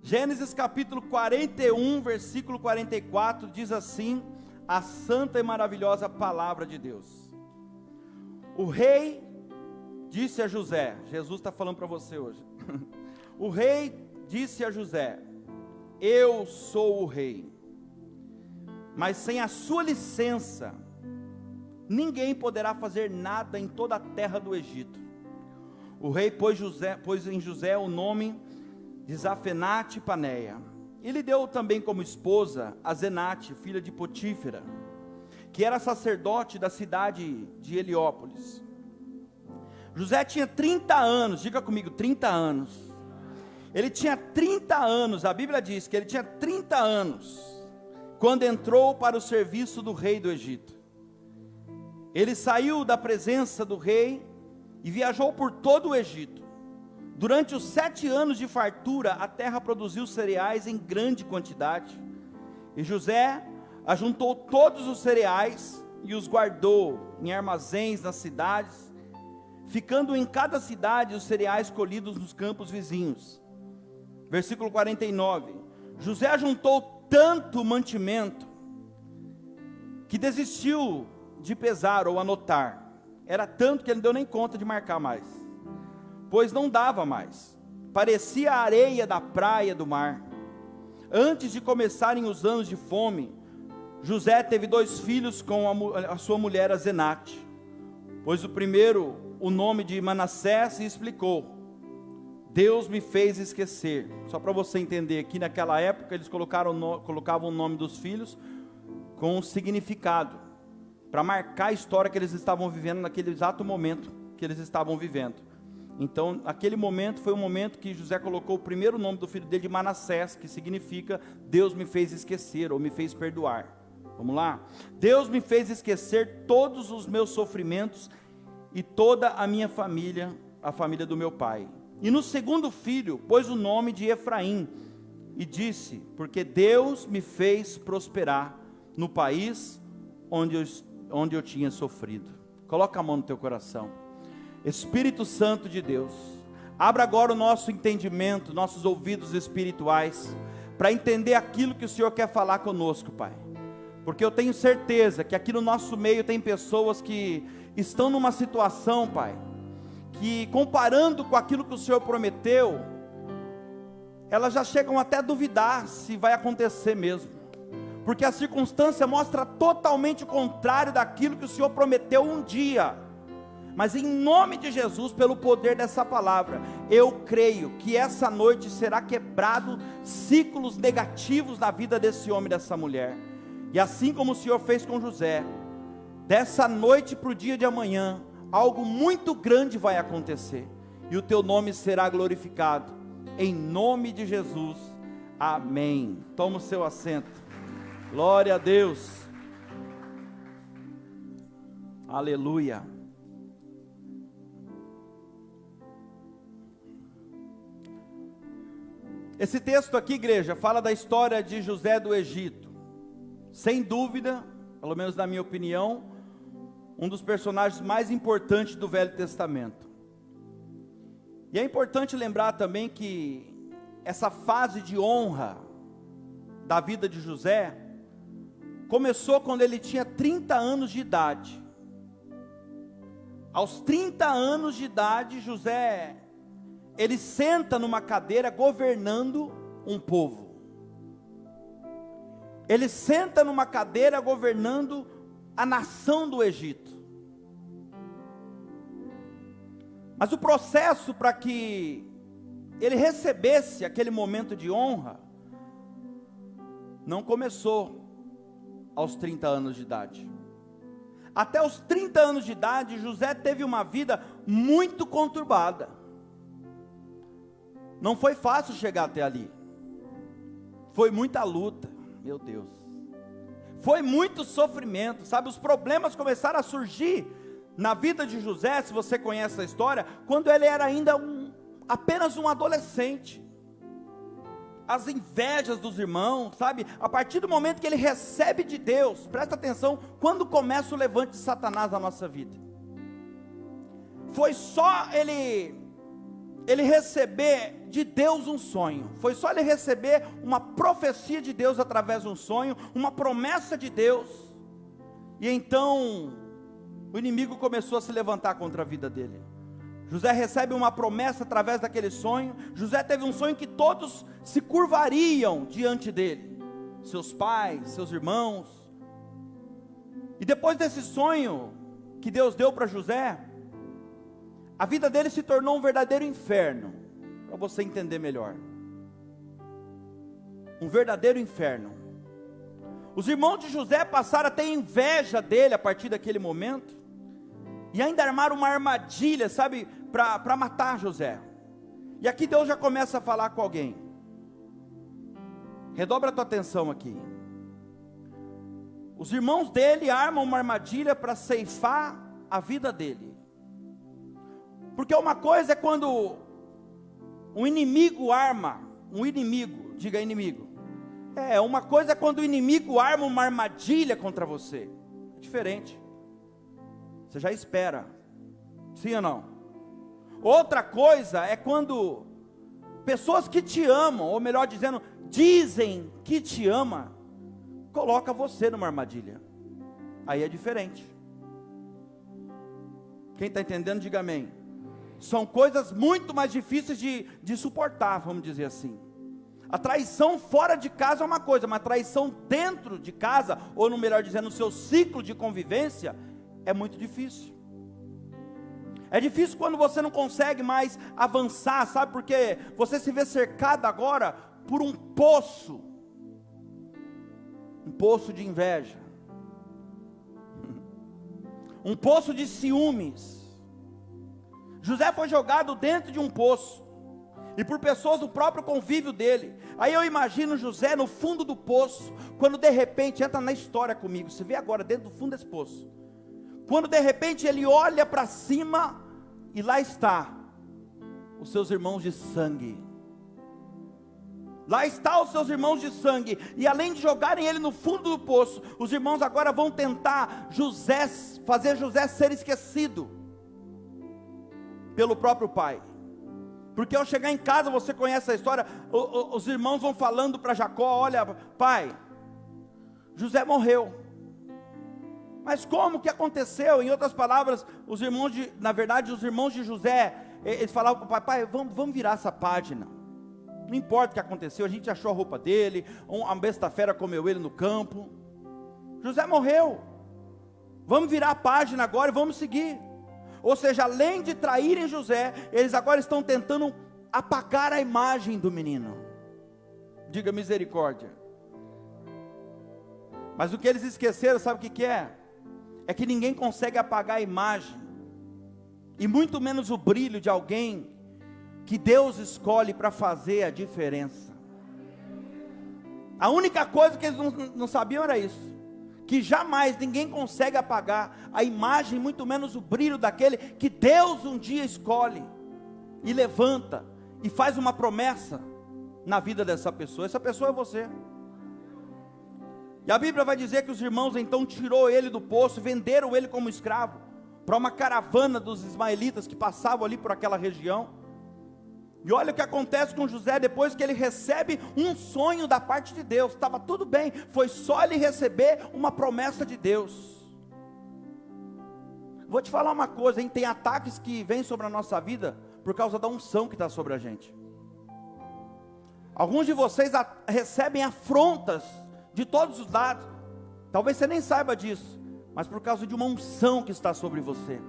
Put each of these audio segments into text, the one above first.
Gênesis capítulo 41, versículo 44, diz assim, a santa e maravilhosa palavra de Deus. O rei disse a José, Jesus está falando para você hoje. O rei disse a José, eu sou o rei, mas sem a sua licença, ninguém poderá fazer nada em toda a terra do Egito. O rei pôs em José o nome de Zafenate Paneia. Ele deu também como esposa a Zenate, filha de Potífera, que era sacerdote da cidade de Heliópolis. José tinha 30 anos, diga comigo, 30 anos. Ele tinha 30 anos, a Bíblia diz que ele tinha 30 anos, quando entrou para o serviço do rei do Egito. Ele saiu da presença do rei e viajou por todo o Egito. Durante os 7 anos de fartura, a terra produziu cereais em grande quantidade. E José ajuntou todos os cereais e os guardou em armazéns nas cidades, ficando em cada cidade os cereais colhidos nos campos vizinhos. Versículo 49. José ajuntou tanto mantimento que desistiu de pesar ou anotar. Era tanto que ele não deu nem conta de marcar mais, pois não dava mais. Parecia a areia da praia do mar. Antes de começarem os anos de fome, José teve 2 filhos com a sua mulher Zenate. Pois o primeiro, o nome de Manassés, e explicou, Deus me fez esquecer. Só para você entender, aqui naquela época eles colocavam o nome dos filhos com um significado, para marcar a história que eles estavam vivendo naquele exato momento que eles estavam vivendo. Então, aquele momento foi o momento que José colocou o primeiro nome do filho dele de Manassés, que significa Deus me fez esquecer, ou me fez perdoar. Vamos lá? Deus me fez esquecer todos os meus sofrimentos e toda a minha família, a família do meu pai. E no segundo filho, pôs o nome de Efraim, e disse, porque Deus me fez prosperar no país onde eu tinha sofrido. Coloca a mão no teu coração. Espírito Santo de Deus, abra agora o nosso entendimento, nossos ouvidos espirituais, para entender aquilo que o Senhor quer falar conosco, Pai. Porque eu tenho certeza que aqui no nosso meio tem pessoas que estão numa situação, Pai, que comparando com aquilo que o Senhor prometeu, elas já chegam até a duvidar se vai acontecer mesmo, porque a circunstância mostra totalmente o contrário daquilo que o Senhor prometeu um dia. Mas em nome de Jesus, pelo poder dessa palavra, eu creio que essa noite será quebrado ciclos negativos na vida desse homem e dessa mulher. E assim como o Senhor fez com José, dessa noite para o dia de amanhã, algo muito grande vai acontecer, e o teu nome será glorificado, em nome de Jesus, amém. Toma o seu assento, glória a Deus, aleluia. Esse texto aqui, igreja, fala da história de José do Egito. Sem dúvida, pelo menos na minha opinião, um dos personagens mais importantes do Velho Testamento. E é importante lembrar também que essa fase de honra da vida de José começou quando ele tinha 30 anos de idade. Aos 30 anos de idade, José, ele senta numa cadeira governando um povo. Ele senta numa cadeira governando a nação do Egito. Mas o processo para que ele recebesse aquele momento de honra não começou aos 30 anos de idade. Até os 30 anos de idade, José teve uma vida muito conturbada. Não foi fácil chegar até ali. Foi muita luta, meu Deus. Foi muito sofrimento, sabe? Os problemas começaram a surgir na vida de José, se você conhece a história, quando ele era ainda apenas um adolescente. As invejas dos irmãos, sabe? A partir do momento que ele recebe de Deus, presta atenção, quando começa o levante de Satanás na nossa vida. Foi só ele ele receber de Deus um sonho, foi só ele receber uma profecia de Deus através de um sonho, uma promessa de Deus, e então o inimigo começou a se levantar contra a vida dele. José recebe uma promessa através daquele sonho. José teve um sonho que todos se curvariam diante dele, seus pais, seus irmãos. E depois desse sonho que Deus deu para José, a vida dele se tornou um verdadeiro inferno, para você entender melhor. Um verdadeiro inferno. Os irmãos de José passaram a ter inveja dele a partir daquele momento, e ainda armaram uma armadilha, sabe, para matar José. E aqui Deus já começa a falar com alguém. Redobra a tua atenção aqui. Os irmãos dele armam uma armadilha para ceifar a vida dele. Porque uma coisa é quando um inimigo arma, diga inimigo. Uma coisa é quando o inimigo arma uma armadilha contra você. É diferente. Você já espera. Sim ou não? Outra coisa é quando pessoas que te amam, ou melhor dizendo, dizem que te ama, coloca você numa armadilha. Aí é diferente. Quem está entendendo, diga amém. São coisas muito mais difíceis de suportar, vamos dizer assim. A traição fora de casa é uma coisa, mas a traição dentro de casa, ou no melhor dizendo, no seu ciclo de convivência, é muito difícil. É difícil quando você não consegue mais avançar, sabe? Porque você se vê cercado agora por um poço de inveja, um poço de ciúmes. José foi jogado dentro de um poço, e por pessoas do próprio convívio dele. Aí eu imagino José no fundo do poço, quando de repente, entra na história comigo, você vê agora dentro do fundo desse poço, quando de repente ele olha para cima, e lá está, os seus irmãos de sangue. Lá está os seus irmãos de sangue, e além de jogarem ele no fundo do poço, os irmãos agora vão tentar fazer José ser esquecido pelo próprio pai. Porque ao chegar em casa, você conhece a história, os irmãos vão falando para Jacó: olha pai, José morreu. Mas como que aconteceu? Em outras palavras, os irmãos de José, eles falavam para o pai: vamos virar essa página. Não importa o que aconteceu, a gente achou a roupa dele, uma besta fera comeu ele no campo. José morreu. Vamos virar a página agora e vamos seguir. Ou seja, além de traírem José, eles agora estão tentando apagar a imagem do menino. Diga misericórdia. Mas o que eles esqueceram, sabe o que é? É que ninguém consegue apagar a imagem, e muito menos o brilho de alguém que Deus escolhe para fazer a diferença. A única coisa que eles não sabiam era isso, que jamais ninguém consegue apagar a imagem, muito menos o brilho daquele que Deus um dia escolhe, e levanta, e faz uma promessa na vida dessa pessoa. Essa pessoa é você. E a Bíblia vai dizer que os irmãos então tirou ele do poço, venderam ele como escravo, para uma caravana dos ismaelitas que passavam ali por aquela região. E olha o que acontece com José depois que ele recebe um sonho da parte de Deus. Estava tudo bem, foi só ele receber uma promessa de Deus. Vou te falar uma coisa, hein? Tem ataques que vêm sobre a nossa vida por causa da unção que está sobre a gente. Alguns de vocês recebem afrontas de todos os lados, talvez você nem saiba disso, mas por causa de uma unção que está sobre você,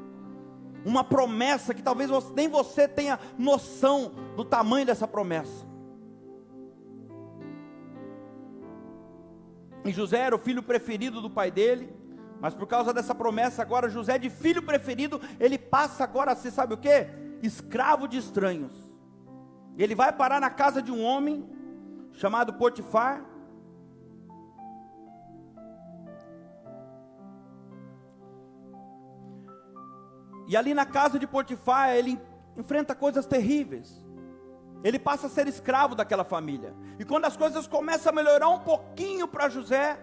uma promessa que talvez nem você tenha noção do tamanho dessa promessa. E José era o filho preferido do pai dele, mas por causa dessa promessa agora, José de filho preferido, ele passa agora a ser, sabe o que? Escravo de estranhos. Ele vai parar na casa de um homem chamado Potifar. E ali na casa de Potifar, ele enfrenta coisas terríveis. Ele passa a ser escravo daquela família. E quando as coisas começam a melhorar um pouquinho para José,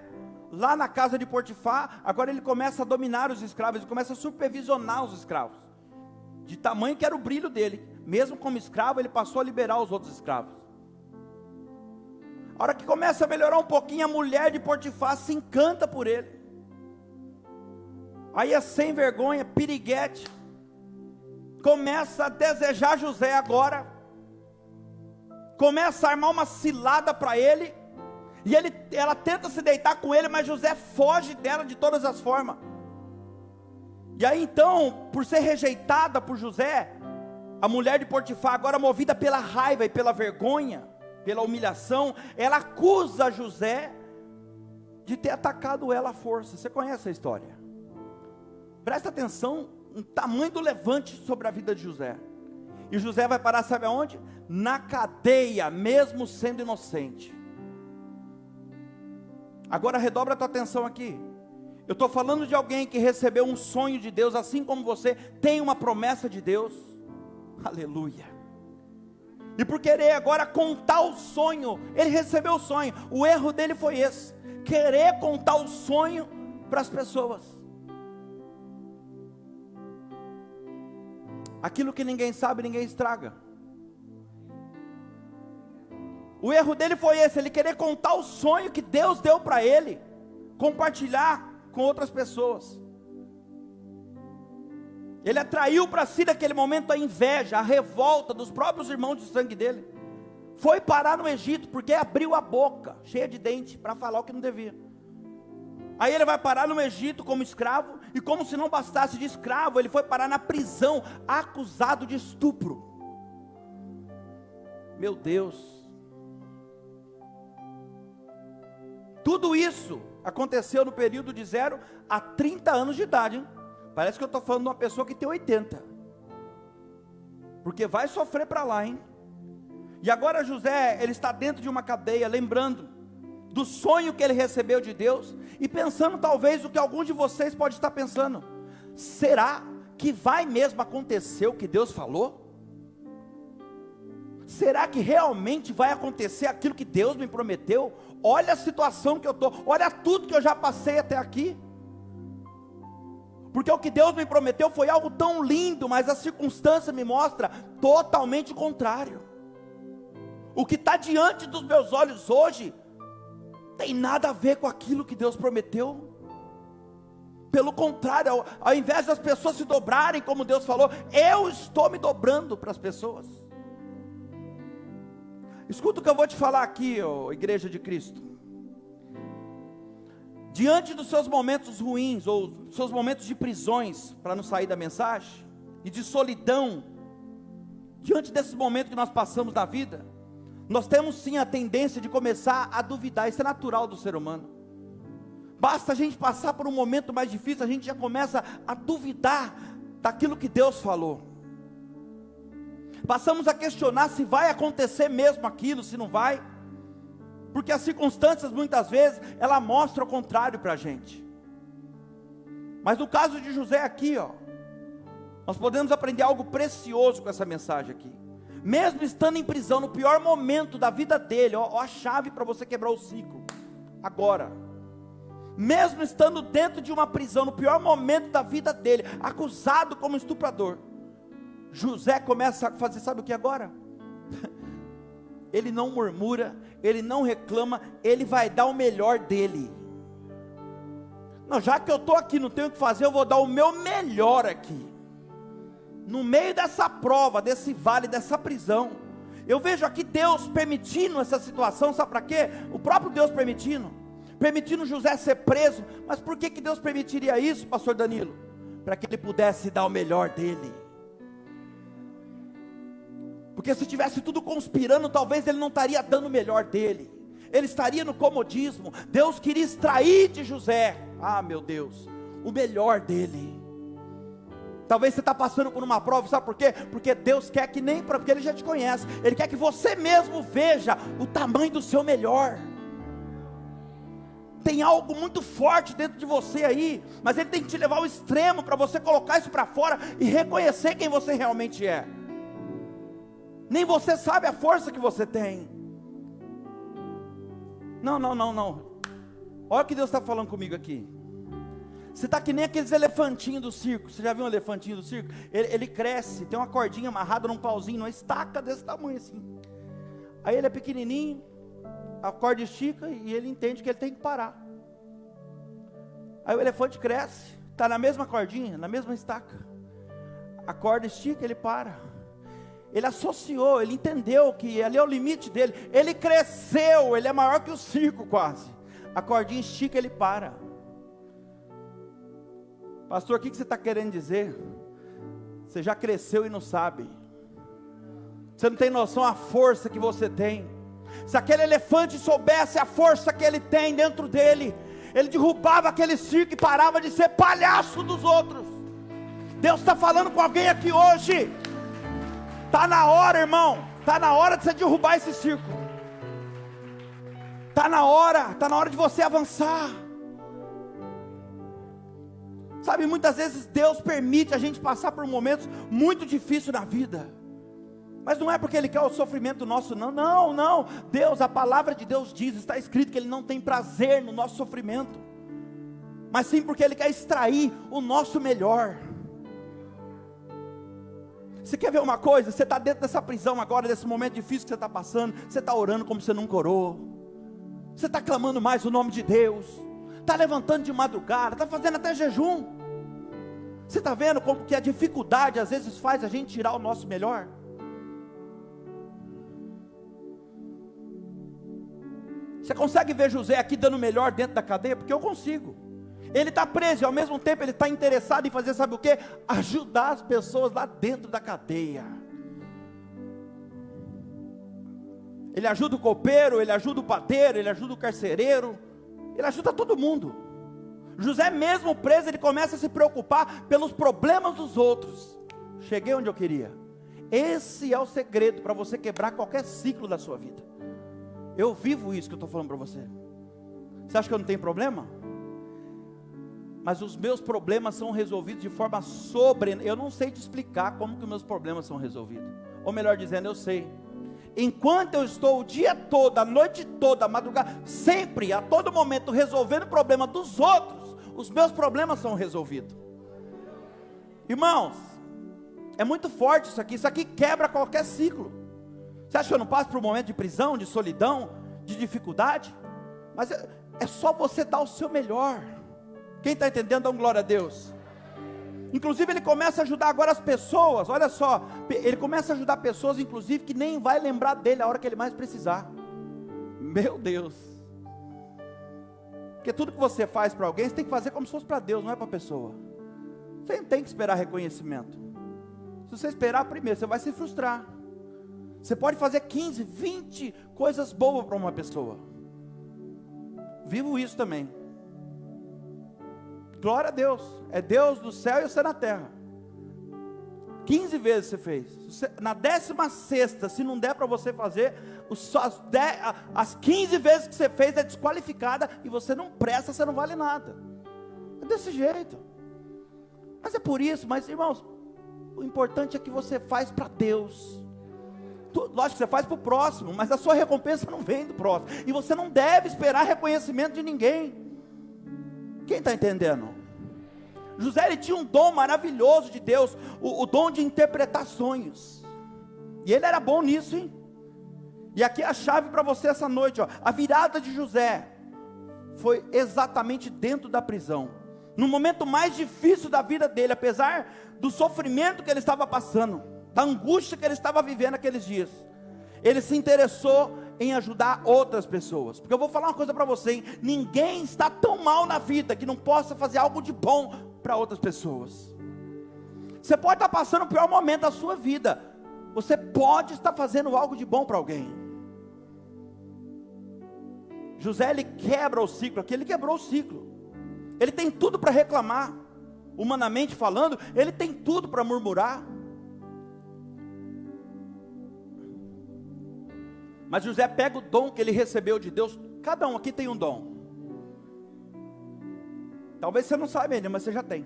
lá na casa de Potifar, agora ele começa a dominar os escravos, ele começa a supervisionar os escravos. De tamanho que era o brilho dele. mesmo como escravo, ele passou a liberar os outros escravos. A hora que começa a melhorar um pouquinho, a mulher de Potifar se encanta por ele. Aí a sem vergonha, piriguete, começa a desejar José agora, começa a armar uma cilada para ele, e ela tenta se deitar com ele, mas José foge dela de todas as formas. E aí então, por ser rejeitada por José, a mulher de Potifar, agora movida pela raiva e pela vergonha, pela humilhação, ela acusa José de ter atacado ela à força. Você conhece a história? Presta atenção no tamanho do levante sobre a vida de José. E José vai parar, sabe aonde? Na cadeia, mesmo sendo inocente. Agora redobra a tua atenção aqui. Eu estou falando de alguém que recebeu um sonho de Deus, assim como você tem uma promessa de Deus. Aleluia. E por querer agora contar o sonho, ele recebeu o sonho. O erro dele foi esse: querer contar o sonho para as pessoas. Aquilo que ninguém sabe, ninguém estraga. O erro dele foi esse: ele querer contar o sonho que Deus deu para ele, compartilhar com outras pessoas. Ele atraiu para si naquele momento a inveja, a revolta dos próprios irmãos de sangue dele. Foi parar no Egito porque abriu a boca, cheia de dente, para falar o que não devia. Aí ele vai parar no Egito como escravo, e como se não bastasse de escravo, ele foi parar na prisão, acusado de estupro. Meu Deus. Tudo isso aconteceu no período de 0 a 30 anos de idade, hein? Parece que eu estou falando de uma pessoa que tem 80, porque vai sofrer para lá, hein? E agora José, ele está dentro de uma cadeia, lembrando do sonho que ele recebeu de Deus, e pensando talvez o que alguns de vocês pode estar pensando: será que vai mesmo acontecer o que Deus falou? Será que realmente vai acontecer aquilo que Deus me prometeu? Olha a situação que eu estou, olha tudo que eu já passei até aqui. Porque o que Deus me prometeu foi algo tão lindo, mas a circunstância me mostra totalmente o contrário. O que está diante dos meus olhos hoje tem nada a ver com aquilo que Deus prometeu. Pelo contrário, ao invés das pessoas se dobrarem como Deus falou, eu estou me dobrando para as pessoas. Escuta o que eu vou te falar aqui, ó, Igreja de Cristo. Diante dos seus momentos ruins, ou seus momentos de prisões, para não sair da mensagem, e de solidão, diante desses momentos que nós passamos na vida, nós temos sim a tendência de começar a duvidar. Isso é natural do ser humano. Basta a gente passar por um momento mais difícil, a gente já começa a duvidar daquilo que Deus falou. Passamos a questionar se vai acontecer mesmo aquilo, se não vai, porque as circunstâncias muitas vezes, ela mostra o contrário para a gente. Mas no caso de José aqui, ó, nós podemos aprender algo precioso com essa mensagem aqui. Mesmo estando em prisão, no pior momento da vida dele, ó a chave para você quebrar o ciclo, agora. Mesmo estando dentro de uma prisão, no pior momento da vida dele, acusado como estuprador, José começa a fazer, sabe o que agora? Ele não murmura, ele não reclama, ele vai dar o melhor dele. Não, já que eu estou aqui, não tenho o que fazer, eu vou dar o meu melhor aqui. No meio dessa prova, desse vale, dessa prisão, eu vejo aqui Deus permitindo essa situação, sabe para quê? O próprio Deus permitindo José ser preso. Mas por que Deus permitiria isso, pastor Danilo? Para que ele pudesse dar o melhor dele. Porque se tivesse tudo conspirando, talvez ele não estaria dando o melhor dele, ele estaria no comodismo. Deus queria extrair de José, meu Deus, o melhor dele. Talvez você está passando por uma prova, sabe por quê? Porque Deus quer que nem, porque Ele já te conhece, Ele quer que você mesmo veja o tamanho do seu melhor. Tem algo muito forte dentro de você aí, mas Ele tem que te levar ao extremo, para você colocar isso para fora, e reconhecer quem você realmente é. Nem você sabe a força que você tem. Não. Olha o que Deus está falando comigo aqui. Você está que nem aqueles elefantinhos do circo. Você já viu um elefantinho do circo? Ele cresce, tem uma cordinha amarrada num pauzinho, numa estaca desse tamanho assim. Aí ele é pequenininho, a corda estica e ele entende que ele tem que parar. Aí o elefante cresce, está na mesma cordinha, na mesma estaca. A corda estica, ele para. Ele associou, ele entendeu que ali é o limite dele. Ele cresceu, ele é maior que o circo quase. A cordinha estica, ele para. Pastor, o que você está querendo dizer? Você já cresceu e não sabe. Você não tem noção da força que você tem. Se aquele elefante soubesse a força que ele tem dentro dele, ele derrubava aquele circo e parava de ser palhaço dos outros. Deus está falando com alguém aqui hoje. Está na hora, irmão. Está na hora de você derrubar esse circo. Está na hora de você avançar. Sabe, muitas vezes Deus permite a gente passar por momentos muito difíceis na vida. Mas não é porque Ele quer o sofrimento nosso, não. Deus, a palavra de Deus diz, está escrito que Ele não tem prazer no nosso sofrimento. Mas sim porque Ele quer extrair o nosso melhor. Você quer ver uma coisa? Você está dentro dessa prisão agora, desse momento difícil que você está passando. Você está orando como você nunca orou. Você está clamando mais o nome de Deus. Está levantando de madrugada, está fazendo até jejum. Você está vendo como que a dificuldade às vezes faz a gente tirar o nosso melhor? Você consegue ver José aqui dando o melhor dentro da cadeia? Porque eu consigo. Ele está preso e ao mesmo tempo ele está interessado em fazer, sabe o que? Ajudar as pessoas lá dentro da cadeia. Ele ajuda o copeiro, ele ajuda o padeiro, ele ajuda o carcereiro, ele ajuda todo mundo. José mesmo preso, ele começa a se preocupar pelos problemas dos outros. Cheguei onde eu queria. Esse é o segredo para você quebrar qualquer ciclo da sua vida. Eu vivo isso que eu estou falando para você. Você acha que eu não tenho problema? Mas os meus problemas são resolvidos de forma eu não sei te explicar como que os meus problemas são resolvidos. Ou melhor dizendo, eu sei. Enquanto eu estou o dia todo, a noite toda, a madrugada, sempre, a todo momento, resolvendo o problema dos outros, os meus problemas são resolvidos. Irmãos, é muito forte isso aqui quebra qualquer ciclo. Você acha que eu não passo por um momento de prisão, de solidão, de dificuldade? Mas é só você dar o seu melhor. Quem está entendendo, dá glória a Deus. Inclusive ele começa a ajudar agora as pessoas. Olha só, ele começa a ajudar pessoas, inclusive, que nem vai lembrar dele a hora que ele mais precisar. Meu Deus. Porque tudo que você faz para alguém, você tem que fazer como se fosse para Deus, não é para a pessoa. Você não tem que esperar reconhecimento. Se você esperar primeiro, você vai se frustrar. Você pode fazer 15, 20 coisas boas para uma pessoa. Vivo isso também. Glória a Deus. É Deus do céu e você na terra. 15 vezes você fez. Na 16ª, se não der para você fazer, as 15 vezes que você fez é desqualificada e você não presta, você não vale nada. É desse jeito. Mas é por isso, mas irmãos, o importante é que você faz para Deus. Lógico que você faz para o próximo, mas a sua recompensa não vem do próximo. E você não deve esperar reconhecimento de ninguém. Quem está entendendo? José, ele tinha um dom maravilhoso de Deus, o dom de interpretar sonhos. E ele era bom nisso, hein? E aqui é a chave para você essa noite, ó. A virada de José foi exatamente dentro da prisão. No momento mais difícil da vida dele, apesar do sofrimento que ele estava passando, da angústia que ele estava vivendo naqueles dias, ele se interessou em ajudar outras pessoas. Porque eu vou falar uma coisa para você, hein? Ninguém está tão mal na vida que não possa fazer algo de bom para outras pessoas. Você pode estar passando o pior momento da sua vida, você pode estar fazendo algo de bom para alguém. José, ele quebra o ciclo aqui, ele quebrou o ciclo. Ele tem tudo para reclamar, humanamente falando, ele tem tudo para murmurar. Mas José pega o dom que ele recebeu de Deus. Cada um aqui tem um dom. Talvez você não saiba ainda, mas você já tem.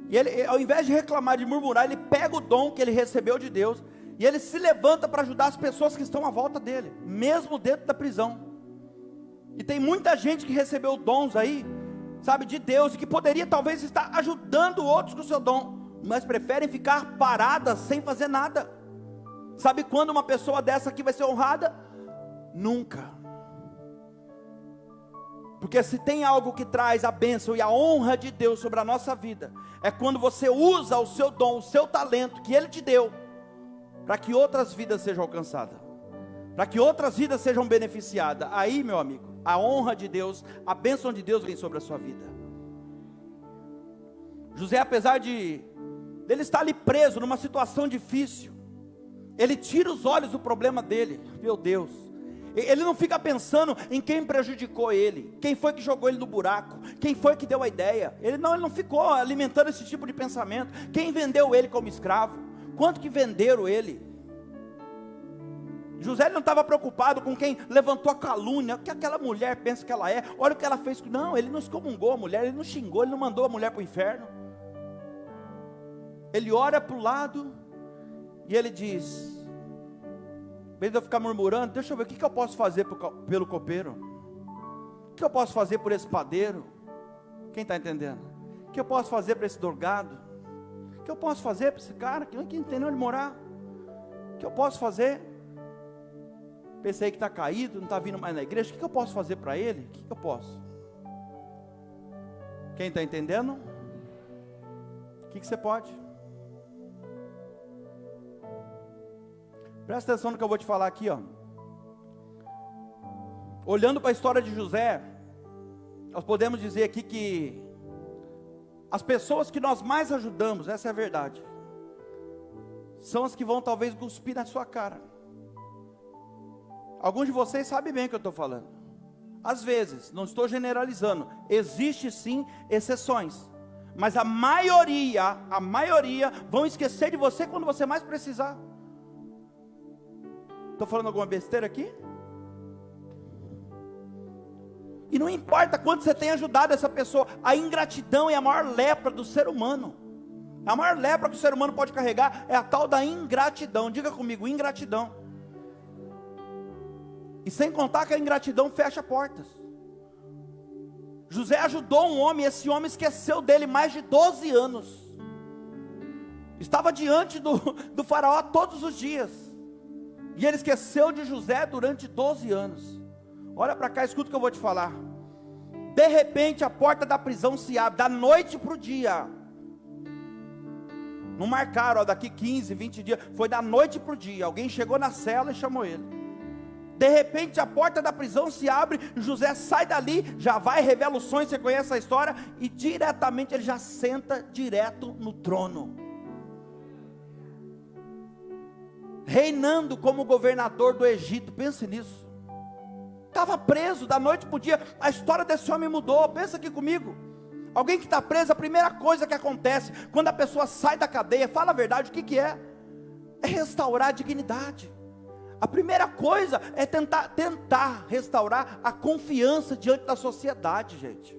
E ele, ao invés de reclamar, de murmurar, ele pega o dom que ele recebeu de Deus e ele se levanta para ajudar as pessoas que estão à volta dele, mesmo dentro da prisão. E tem muita gente que recebeu dons aí. sabe, de Deus, e que poderia talvez estar ajudando outros com o seu dom, mas preferem ficar paradas sem fazer nada. Sabe quando uma pessoa dessa aqui vai ser honrada? Nunca. Porque se tem algo que traz a bênção e a honra de Deus sobre a nossa vida, é quando você usa o seu dom, o seu talento que Ele te deu, para que outras vidas sejam alcançadas, para que outras vidas sejam beneficiadas. Aí, meu amigo, a honra de Deus, a bênção de Deus vem sobre a sua vida. José, apesar de ele estar ali preso numa situação difícil, ele tira os olhos do problema dele. Meu Deus, ele não fica pensando em quem prejudicou ele, quem foi que jogou ele no buraco, quem foi que deu a ideia. Ele não ficou alimentando esse tipo de pensamento. Quem vendeu ele como escravo? Quanto que venderam ele? José não estava preocupado com quem levantou a calúnia, o que aquela mulher pensa que ela é, olha o que ela fez. Não, ele não excomungou a mulher, ele não xingou, ele não mandou a mulher para o inferno. Ele olha para o lado e ele diz, em vez de eu ficar murmurando, deixa eu ver o que eu posso fazer pelo copeiro, o que eu posso fazer por esse padeiro. Quem está entendendo? O que eu posso fazer para esse drogado? O que eu posso fazer para esse cara que não tem onde morar? O que eu posso fazer? Pensei que está caído, não está vindo mais na igreja. O que eu posso fazer para ele? O que eu posso? Quem está entendendo? O que você pode? Presta atenção no que eu vou te falar aqui, ó. Olhando para a história de José, nós podemos dizer aqui que as pessoas que nós mais ajudamos, essa é a verdade, são as que vão talvez cuspir na sua cara. Alguns de vocês sabem bem o que eu estou falando. Às vezes, não estou generalizando, existe sim exceções, mas a maioria vão esquecer de você quando você mais precisar. Estou falando alguma besteira aqui? E não importa quanto você tem ajudado essa pessoa, a ingratidão é a maior lepra do ser humano. A maior lepra que o ser humano pode carregar é a tal da ingratidão. Diga comigo, ingratidão. E sem contar que a ingratidão fecha portas. José ajudou um homem, esse homem esqueceu dele mais de 12 anos. Estava diante do faraó todos os dias. E ele esqueceu de José durante 12 anos. Olha para cá, escuta o que eu vou te falar. De repente a porta da prisão se abre, da noite para o dia. Não marcaram, ó, daqui 15, 20 dias. Foi da noite para o dia. Alguém chegou na cela e chamou ele. De repente a porta da prisão se abre, José sai dali, já vai, revela os sonhos, você conhece a história, e diretamente ele já senta direto no trono, reinando como governador do Egito. Pense nisso. Estava preso da noite para o dia, a história desse homem mudou. Pensa aqui comigo. Alguém que está preso, a primeira coisa que acontece quando a pessoa sai da cadeia, fala a verdade, o que é? É restaurar a dignidade. A primeira coisa é tentar restaurar a confiança diante da sociedade, gente.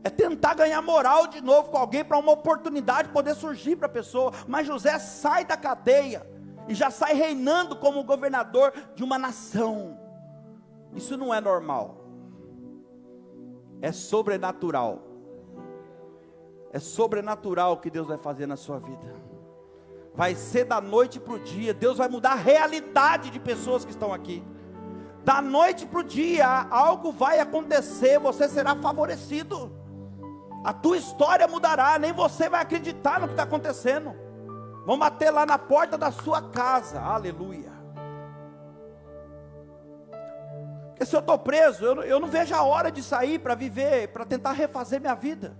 É tentar ganhar moral de novo com alguém, para uma oportunidade poder surgir para a pessoa. Mas José sai da cadeia e já sai reinando como governador de uma nação. Isso não é normal, é sobrenatural. É sobrenatural o que Deus vai fazer na sua vida. Vai ser da noite para o dia. Deus vai mudar a realidade de pessoas que estão aqui. Da noite para o dia, algo vai acontecer, você será favorecido. A tua história mudará, nem você vai acreditar no que está acontecendo. Vão bater lá na porta da sua casa, aleluia. Porque se eu estou preso, eu não vejo a hora de sair para viver, para tentar refazer minha vida.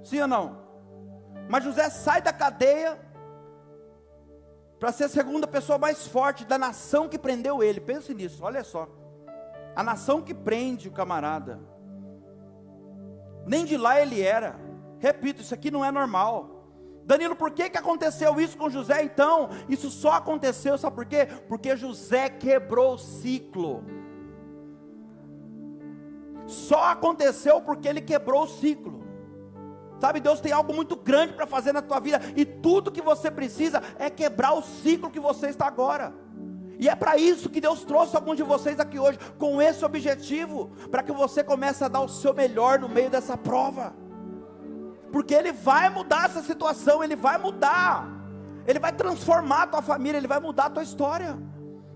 Sim ou não? Mas José sai da cadeia para ser a segunda pessoa mais forte da nação que prendeu ele. Pense nisso, olha só. A nação que prende o camarada, nem de lá ele era. Repito, isso aqui não é normal. Danilo, por que aconteceu isso com José então? Isso só aconteceu, sabe por quê? Porque José quebrou o ciclo. Só aconteceu porque ele quebrou o ciclo. Sabe, Deus tem algo muito grande para fazer na tua vida, e tudo que você precisa é quebrar o ciclo que você está agora. E é para isso que Deus trouxe alguns de vocês aqui hoje, com esse objetivo, para que você comece a dar o seu melhor no meio dessa prova, porque Ele vai mudar essa situação, Ele vai mudar, Ele vai transformar a tua família, Ele vai mudar a tua história,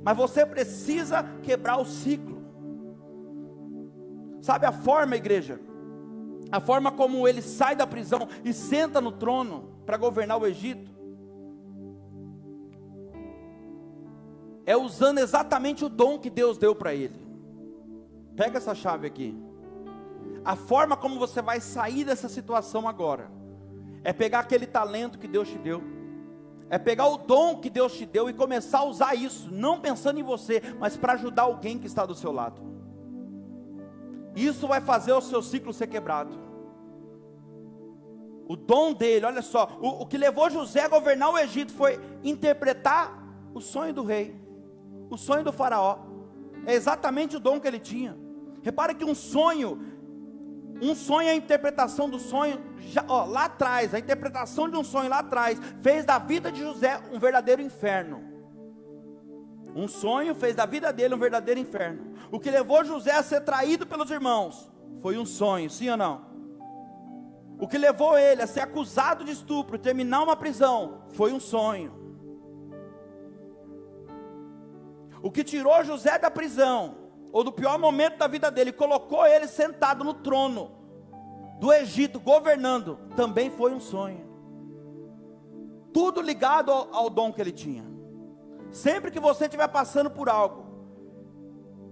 mas você precisa quebrar o ciclo. Sabe a forma, igreja? A forma como ele sai da prisão e senta no trono para governar o Egito, é usando exatamente o dom que Deus deu para ele. Pega essa chave aqui. A forma como você vai sair dessa situação agora, é pegar aquele talento que Deus te deu, é pegar o dom que Deus te deu e começar a usar isso, não pensando em você, mas para ajudar alguém que está do seu lado. Isso vai fazer o seu ciclo ser quebrado. O dom dele, olha só, o que levou José a governar o Egito foi interpretar o sonho do rei, o sonho do faraó. É exatamente o dom que ele tinha. Repara que um sonho é a interpretação do sonho, lá atrás, a interpretação de um sonho lá atrás, fez da vida de José um verdadeiro inferno. Um sonho fez da vida dele um verdadeiro inferno. O que levou José a ser traído pelos irmãos, foi um sonho, sim ou não? O que levou ele a ser acusado de estupro, terminar uma prisão, foi um sonho. O que tirou José da prisão, ou do pior momento da vida dele, colocou ele sentado no trono do Egito, governando, também foi um sonho. Tudo ligado ao dom que ele tinha. Sempre que você estiver passando por algo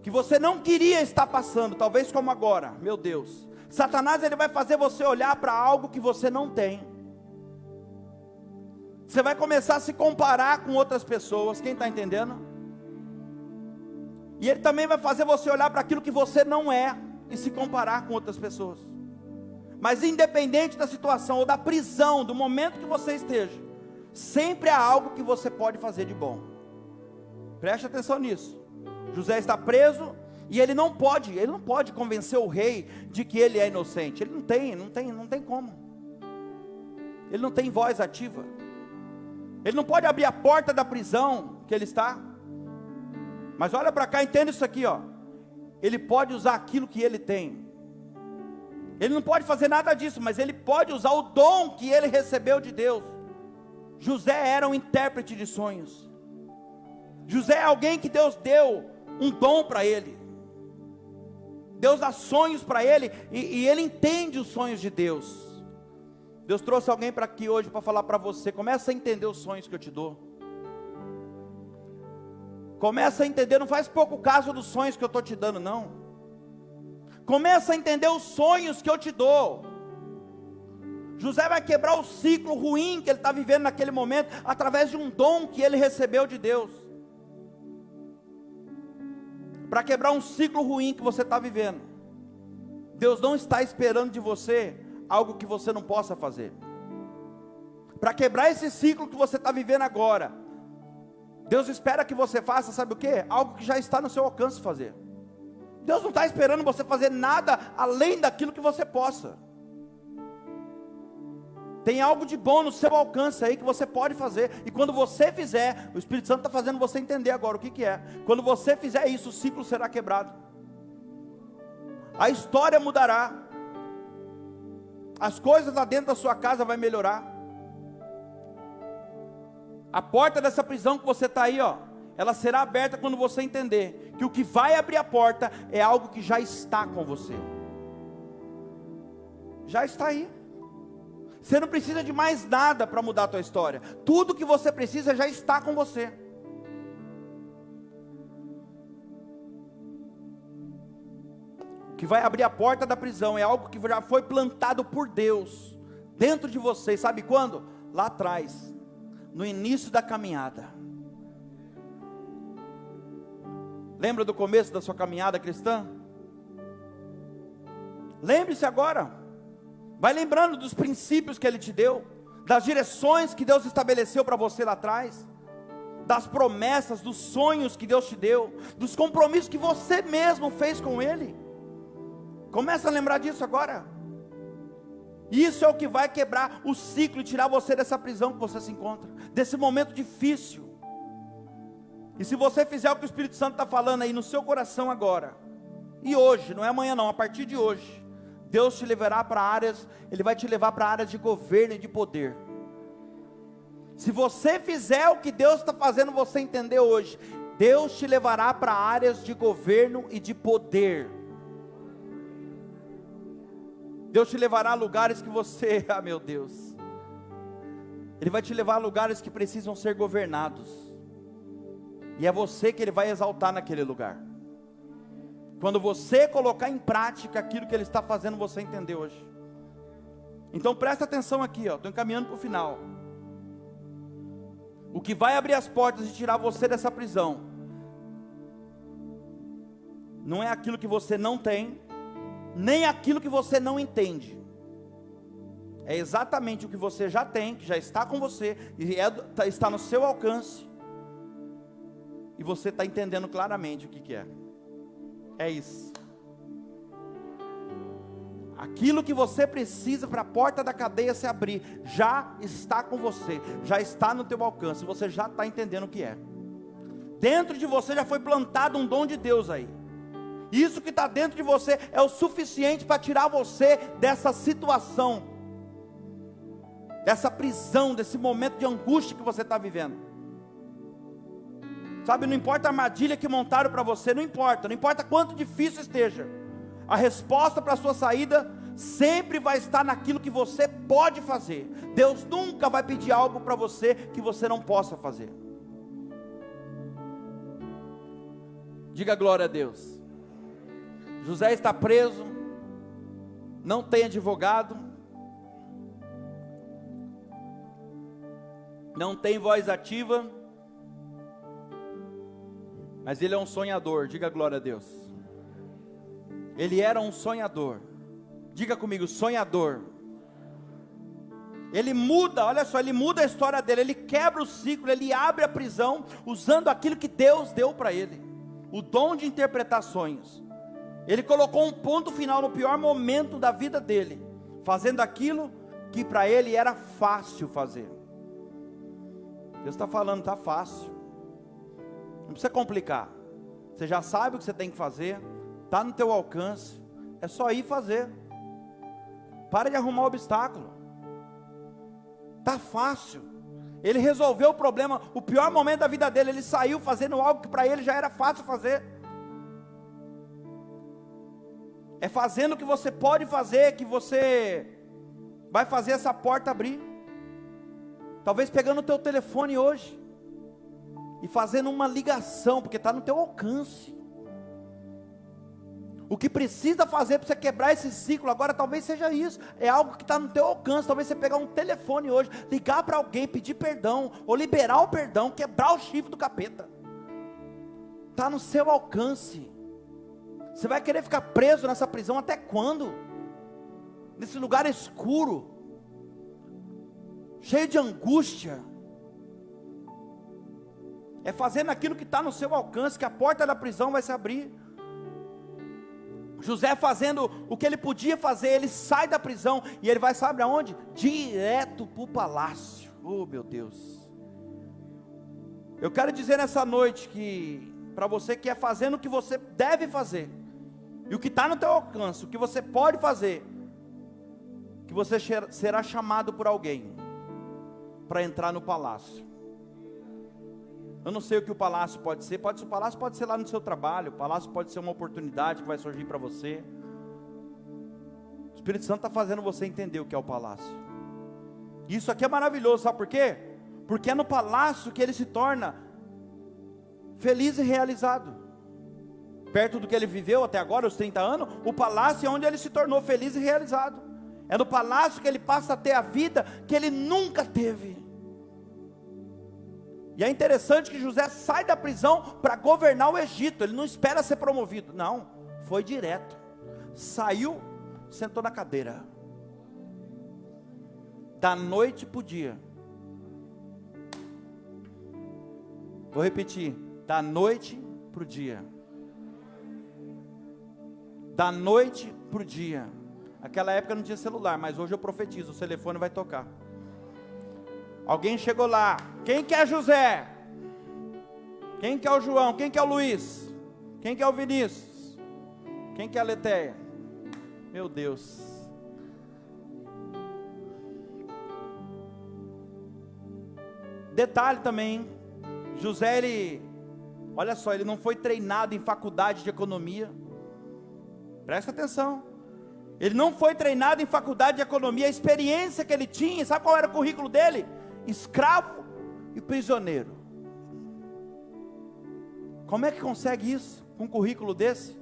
que você não queria estar passando, talvez como agora, meu Deus, Satanás ele vai fazer você olhar para algo que você não tem. Você vai começar a se comparar com outras pessoas, quem está entendendo? E ele também vai fazer você olhar para aquilo que você não é e se comparar com outras pessoas. Mas independente da situação ou da prisão, do momento que você esteja, sempre há algo que você pode fazer de bom. Preste atenção nisso. José está preso e ele não pode convencer o rei de que ele é inocente. Ele não tem como. Ele não tem voz ativa. Ele não pode abrir a porta da prisão que ele está. Mas olha para cá, entenda isso aqui, ó. Ele pode usar aquilo que ele tem. Ele não pode fazer nada disso, mas ele pode usar o dom que ele recebeu de Deus. José era um intérprete de sonhos. José é alguém que Deus deu um dom para ele. Deus dá sonhos para ele e ele entende os sonhos de Deus. Deus trouxe alguém para aqui hoje para falar para você. Começa a entender os sonhos que eu te dou. Começa a entender, não faz pouco caso dos sonhos que eu estou te dando, não. Começa a entender os sonhos que eu te dou. José vai quebrar o ciclo ruim que ele está vivendo naquele momento, através de um dom que ele recebeu de Deus. Para quebrar um ciclo ruim que você está vivendo, Deus não está esperando de você algo que você não possa fazer. Para quebrar esse ciclo que você está vivendo agora, Deus espera que você faça, sabe o que? Algo que já está no seu alcance fazer. Deus não está esperando você fazer nada além daquilo que você possa. Tem algo de bom no seu alcance aí que você pode fazer. E quando você fizer, o Espírito Santo está fazendo você entender agora o que é. Quando você fizer isso, o ciclo será quebrado. A história mudará. As coisas lá dentro da sua casa vai melhorar. A porta dessa prisão que você está aí, ó, ela será aberta quando você entender que o que vai abrir a porta é algo que já está com você. Já está aí. Você não precisa de mais nada para mudar a tua história. Tudo que você precisa já está com você. O que vai abrir a porta da prisão é algo que já foi plantado por Deus dentro de você. Sabe quando? Lá atrás, no início da caminhada. Lembra do começo da sua caminhada cristã? Lembre-se agora. Vai lembrando dos princípios que Ele te deu, das direções que Deus estabeleceu para você lá atrás, das promessas, dos sonhos que Deus te deu, dos compromissos que você mesmo fez com Ele. Começa a lembrar disso agora. Isso é o que vai quebrar o ciclo e tirar você dessa prisão que você se encontra, desse momento difícil. E se você fizer o que o Espírito Santo está falando aí no seu coração agora, e hoje, não é amanhã não, a partir de hoje, Deus te levará para áreas, Ele vai te levar para áreas de governo e de poder. Se você fizer o que Deus está fazendo você entender hoje, Deus te levará para áreas de governo e de poder. Deus te levará a lugares que você, ah meu Deus, Ele vai te levar a lugares que precisam ser governados, e é você que Ele vai exaltar naquele lugar, quando você colocar em prática aquilo que Ele está fazendo você entender hoje. Então presta atenção aqui, estou encaminhando para o final. O que vai abrir as portas e tirar você dessa prisão, não é aquilo que você não tem, nem aquilo que você não entende, é exatamente o que você já tem, que já está com você, e está no seu alcance, e você está entendendo claramente o que é. É isso. Aquilo que você precisa para a porta da cadeia se abrir, já está com você, já está no teu alcance, você já está entendendo o que é. Dentro de você já foi plantado um dom de Deus aí. Isso que está dentro de você é o suficiente para tirar você dessa situação, dessa prisão, desse momento de angústia que você está vivendo. Sabe, não importa a armadilha que montaram para você, não importa quanto difícil esteja, a resposta para a sua saída sempre vai estar naquilo que você pode fazer. Deus nunca vai pedir algo para você que você não possa fazer. Diga glória a Deus. José está preso, não tem advogado, não tem voz ativa, mas ele é um sonhador. Diga glória a Deus. Ele era um sonhador. Diga comigo, sonhador. Ele muda, olha só, ele muda a história dele, ele quebra o ciclo, ele abre a prisão, usando aquilo que Deus deu para ele, o dom de interpretar sonhos. Ele colocou um ponto final no pior momento da vida dele, fazendo aquilo que para ele era fácil fazer. Deus está falando, está fácil, não precisa complicar, você já sabe o que você tem que fazer, está no teu alcance, é só ir fazer. Para de arrumar obstáculo, está fácil. Ele resolveu o problema, o pior momento da vida dele, ele saiu fazendo algo que para ele já era fácil fazer. É fazendo o que você pode fazer, que você vai fazer essa porta abrir. Talvez pegando o teu telefone hoje e fazendo uma ligação, porque está no teu alcance. O que precisa fazer para você quebrar esse ciclo agora, talvez seja isso, é algo que está no teu alcance. Talvez você pegar um telefone hoje, ligar para alguém, pedir perdão, ou liberar o perdão, quebrar o chifre do capeta. Está no seu alcance. Você vai querer ficar preso nessa prisão até quando? Nesse lugar escuro, cheio de angústia. É fazendo aquilo que está no seu alcance, que a porta da prisão vai se abrir. José fazendo o que ele podia fazer, ele sai da prisão, e ele vai, sabe aonde? Direto para o palácio. Oh meu Deus. Eu quero dizer nessa noite que, para você que é fazendo o que você deve fazer, e o que está no teu alcance, o que você pode fazer, que você será chamado por alguém, para entrar no palácio. Eu não sei o que o palácio pode ser, o palácio pode ser lá no seu trabalho, o palácio pode ser uma oportunidade que vai surgir para você. O Espírito Santo está fazendo você entender o que é o palácio. Isso aqui é maravilhoso, sabe por quê? Porque é no palácio que ele se torna feliz e realizado. Perto do que ele viveu até agora, os 30 anos, o palácio é onde ele se tornou feliz e realizado. É no palácio que ele passa a ter a vida que ele nunca teve. E é interessante que José sai da prisão para governar o Egito. Ele não espera ser promovido, não, foi direto, saiu, sentou na cadeira, da noite para o dia. Vou repetir, da noite para o dia, da noite para o dia. Naquela época não tinha celular, mas hoje eu profetizo, o telefone vai tocar. Alguém chegou lá, quem que é José? Quem que é o João? Quem que é o Luiz? Quem que é o Vinícius? Quem que é a Letéia? Meu Deus. Detalhe também, José, olha só, ele não foi treinado em faculdade de economia. Presta atenção. Ele não foi treinado em faculdade de economia. A experiência que ele tinha, sabe qual era o currículo dele? Escravo e prisioneiro. Como é que consegue isso com um currículo desse?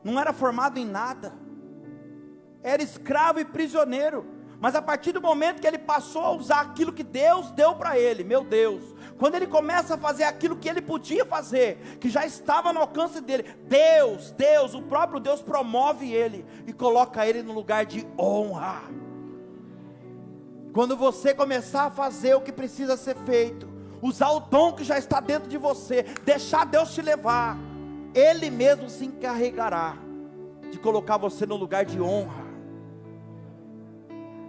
Não era formado em nada. Era escravo e prisioneiro. Mas a partir do momento que ele passou a usar aquilo que Deus deu para ele, meu Deus, quando ele começa a fazer aquilo que ele podia fazer, que já estava no alcance dele, Deus, o próprio Deus promove ele e coloca ele no lugar de honra. Quando você começar a fazer o que precisa ser feito, usar o dom que já está dentro de você, deixar Deus te levar, Ele mesmo se encarregará de colocar você no lugar de honra.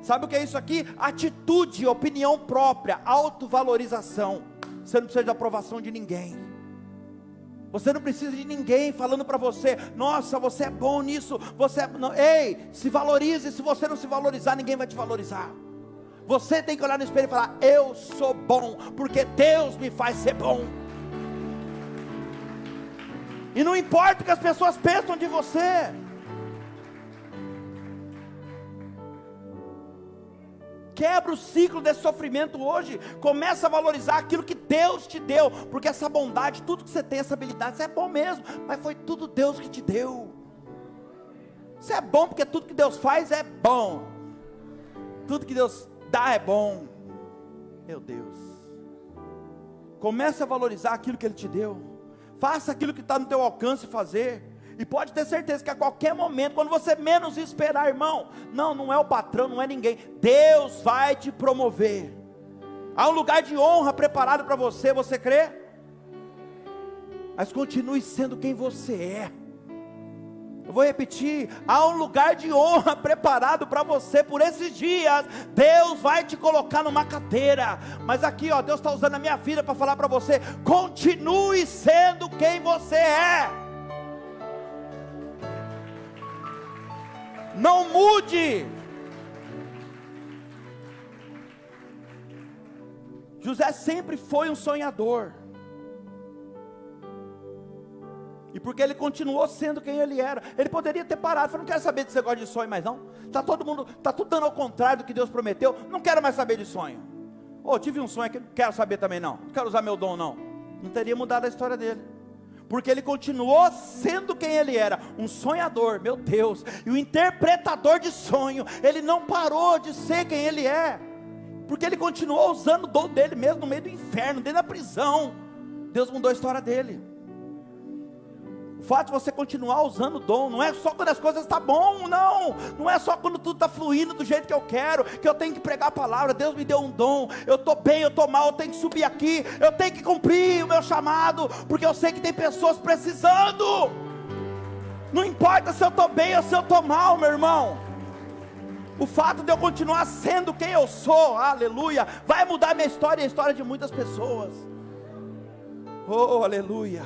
Sabe o que é isso aqui? Atitude, opinião própria, autovalorização. Você não precisa de aprovação de ninguém. Você não precisa de ninguém falando para você: nossa, você é bom nisso, você é... Não. Ei, se valorize. Se você não se valorizar, ninguém vai te valorizar. Você tem que olhar no espelho e falar: eu sou bom, porque Deus me faz ser bom. E não importa o que as pessoas pensam de você. Quebra o ciclo desse sofrimento hoje. Começa a valorizar aquilo que Deus te deu. Porque essa bondade, tudo que você tem, essa habilidade, isso é bom mesmo. Mas foi tudo Deus que te deu. Isso é bom porque tudo que Deus faz é bom. Tudo que Deus dá é bom. Meu Deus. Comece a valorizar aquilo que Ele te deu. Faça aquilo que está no teu alcance fazer. E pode ter certeza que a qualquer momento, quando você menos esperar, irmão, não é o patrão, não é ninguém, Deus vai te promover. Há um lugar de honra preparado para você, você crê? Mas continue sendo quem você é. Eu vou repetir, há um lugar de honra preparado para você por esses dias. Deus vai te colocar numa cadeira. Mas aqui, ó, Deus está usando a minha vida para falar para você: continue sendo quem você é. Não mude. José sempre foi um sonhador. E porque ele continuou sendo quem ele era, ele poderia ter parado, falou: não quero saber desse negócio de sonho mais não. Está todo mundo, está tudo dando ao contrário do que Deus prometeu. Não quero mais saber de sonho. Tive um sonho aqui, não quero saber também não. Não quero usar meu dom não. Não teria mudado a história dele. Porque ele continuou sendo quem ele era, um sonhador, meu Deus, e o interpretador de sonho. Ele não parou de ser quem ele é, porque ele continuou usando o dom dele mesmo no meio do inferno, dentro da prisão. Deus mudou a história dele. O fato de você continuar usando o dom, não é só quando as coisas estão bom, não é só quando tudo está fluindo do jeito que eu quero, que eu tenho que pregar a palavra. Deus me deu um dom, eu estou bem, eu estou mal, eu tenho que subir aqui, eu tenho que cumprir o meu chamado, porque eu sei que tem pessoas precisando. Não importa se eu estou bem ou se eu estou mal, meu irmão. O fato de eu continuar sendo quem eu sou, aleluia, vai mudar minha história e a história de muitas pessoas. Oh, aleluia.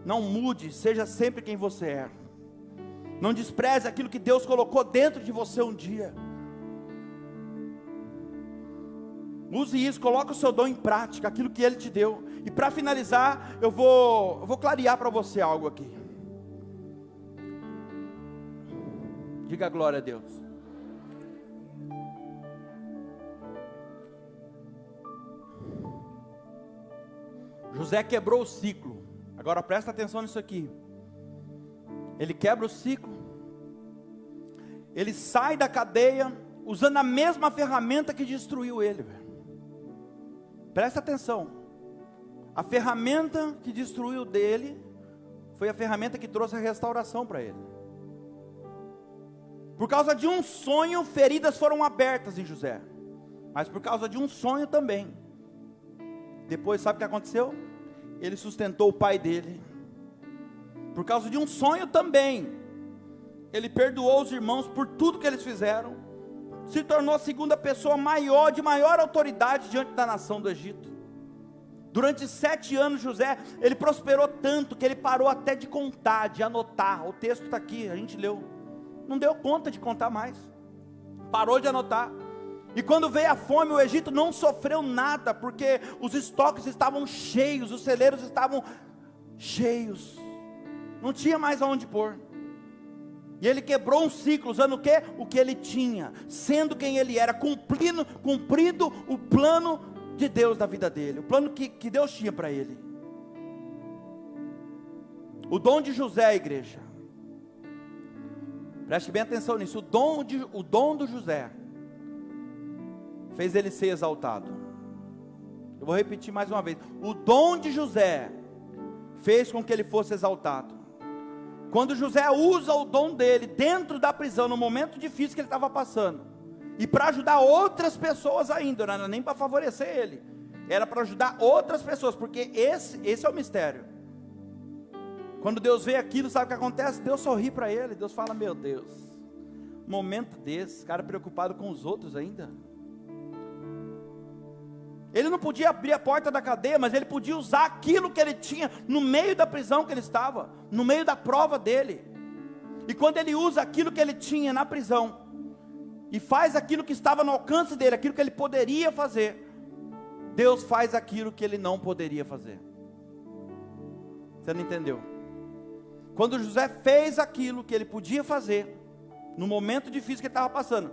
Não mude, seja sempre quem você é. Não despreze aquilo que Deus colocou dentro de você um dia. Use isso, coloque o seu dom em prática, aquilo que Ele te deu. E para finalizar, eu vou clarear para você algo aqui. Diga glória a Deus. José quebrou o ciclo. Agora presta atenção nisso aqui. Ele quebra o ciclo. Ele sai da cadeia usando a mesma ferramenta que destruiu ele. Presta atenção. A ferramenta que destruiu dele foi a ferramenta que trouxe a restauração para ele. Por causa de um sonho, feridas foram abertas em José. Mas por causa de um sonho também. Depois, sabe o que aconteceu? Ele sustentou o pai dele. Por causa de um sonho também, ele perdoou os irmãos por tudo que eles fizeram. se tornou a segunda pessoa maior, de maior autoridade diante da nação do Egito. Durante 7 anos José, ele prosperou tanto, que ele parou até de contar, de anotar. O texto está aqui, a gente leu. Não deu conta de contar mais, parou de anotar. E quando veio a fome, o Egito não sofreu nada, porque os estoques estavam cheios, os celeiros estavam cheios, não tinha mais aonde pôr. E ele quebrou um ciclo, usando o quê? O que ele tinha, sendo quem ele era, cumprindo o plano de Deus da vida dele, o plano que Deus tinha para ele. O dom de José, igreja, preste bem atenção nisso, o dom do José fez ele ser exaltado. Eu vou repetir mais uma vez, o dom de José fez com que ele fosse exaltado. Quando José usa o dom dele dentro da prisão, no momento difícil que ele estava passando, e para ajudar outras pessoas ainda, não era nem para favorecer ele, era para ajudar outras pessoas, porque esse é o mistério. Quando Deus vê aquilo, sabe o que acontece? Deus sorri para ele, Deus fala, meu Deus, momento desse, cara preocupado com os outros ainda. Ele não podia abrir a porta da cadeia, mas ele podia usar aquilo que ele tinha no meio da prisão que ele estava, no meio da prova dele. E quando ele usa aquilo que ele tinha na prisão, e faz aquilo que estava no alcance dele, aquilo que ele poderia fazer, Deus faz aquilo que ele não poderia fazer. Você não entendeu? Quando José fez aquilo que ele podia fazer, no momento difícil que ele estava passando,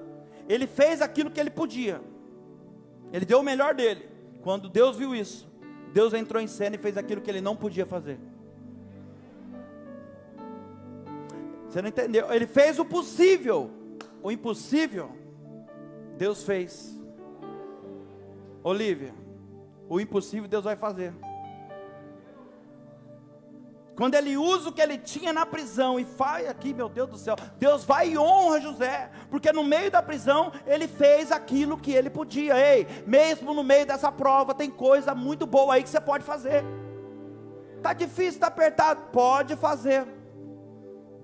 ele fez aquilo que ele podia, ele deu o melhor dele. Quando Deus viu isso, Deus entrou em cena e fez aquilo que ele não podia fazer. Você não entendeu? Ele fez o possível, o impossível Deus fez. Olívia, o impossível Deus vai fazer. Quando ele usa o que ele tinha na prisão e faz aqui, meu Deus do céu, Deus vai e honra José, porque no meio da prisão ele fez aquilo que ele podia. Ei, mesmo no meio dessa prova tem coisa muito boa aí que você pode fazer. Está difícil, está apertado, pode fazer,